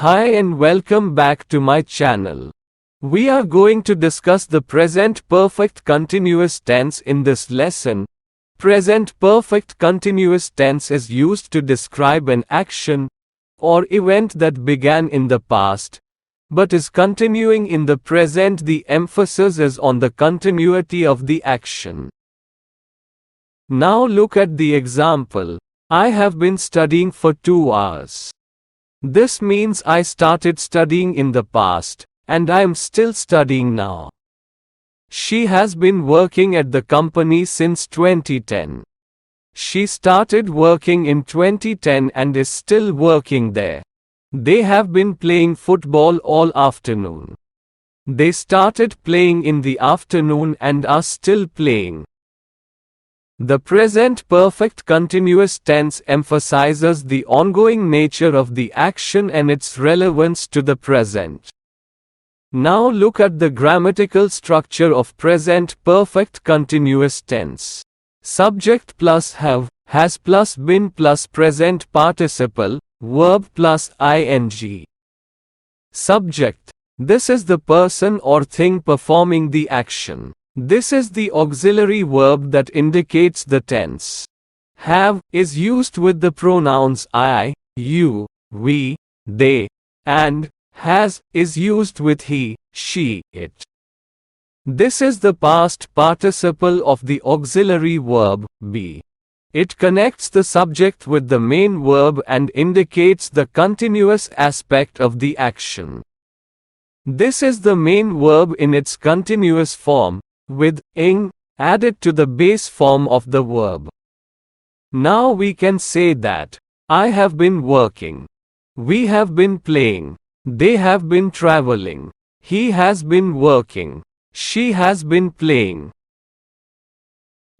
Hi and welcome back to my channel. We are going to discuss the present perfect continuous tense in this lesson. Present perfect continuous tense is used to describe an action or event that began in the past but is continuing in the present. The emphasis is on the continuity of the action. Now look at the example. I have been studying for 2 hours. This means I started studying in the past, and I am still studying now. She has been working at the company since 2010. She started working in 2010 and is still working there. They have been playing football all afternoon. They started playing in the afternoon and are still playing. The present perfect continuous tense emphasizes the ongoing nature of the action and its relevance to the present. Now look at the grammatical structure of present perfect continuous tense. Subject plus have, has plus been plus present participle, verb plus ing. Subject. This is the person or thing performing the action. This is the auxiliary verb that indicates the tense. Have is used with the pronouns I, you, we, they, and has is used with he, she, it. This is the past participle of the auxiliary verb be. It connects the subject with the main verb and indicates the continuous aspect of the action. This is the main verb in its continuous form, with ing added to the base form of the verb. Now we can say that I have been working. We have been playing. They have been traveling. He has been working. She has been playing.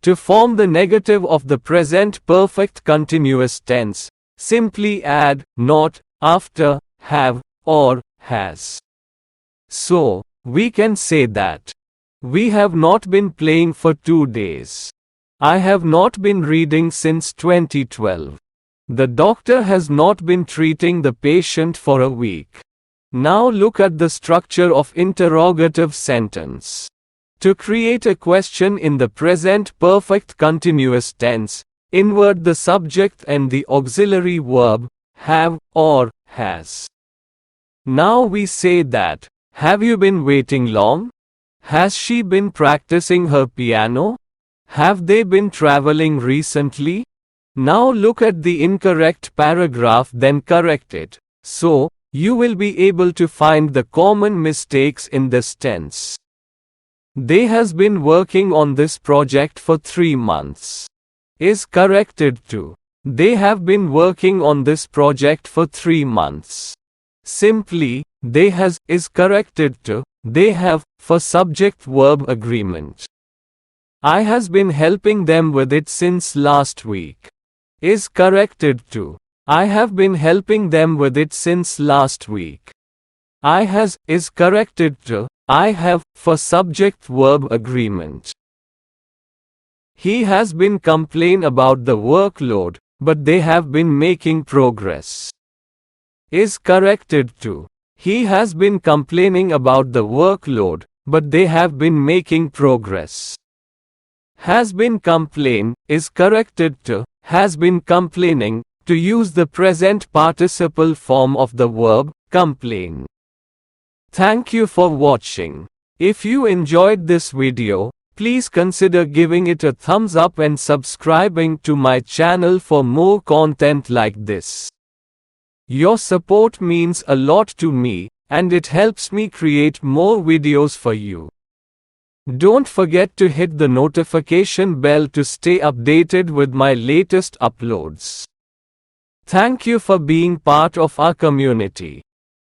To form the negative of the present perfect continuous tense, simply add not after have or has. So, we can say that we have not been playing for 2 days. I have not been reading since 2012. The doctor has not been treating the patient for a week. Now look at the structure of interrogative sentence. To create a question in the present perfect continuous tense, invert the subject and the auxiliary verb, have or has. Now we say that, have you been waiting long? Has she been practicing her piano? Have they been traveling recently? Now look at the incorrect paragraph, then correct it. So, you will be able to find the common mistakes in this tense. They has been working on this project for 3 months. Is corrected to. They have been working on this project for 3 months. Simply, they has is corrected to they have for subject-verb agreement. I has been helping them with it since last week. Is corrected to I have been helping them with it since last week. I has is corrected to I have for subject-verb agreement. He has been complaining about the workload, but they have been making progress. Is corrected to he has been complaining about the workload, but they have been making progress. Has been complain is corrected to has been complaining, to use the present participle form of the verb complain. Thank you for watching. If you enjoyed this video, please consider giving it a thumbs up and subscribing to my channel for more content like this. Your support means a lot to me, and it helps me create more videos for you. Don't forget to hit the notification bell to stay updated with my latest uploads. Thank you for being part of our community.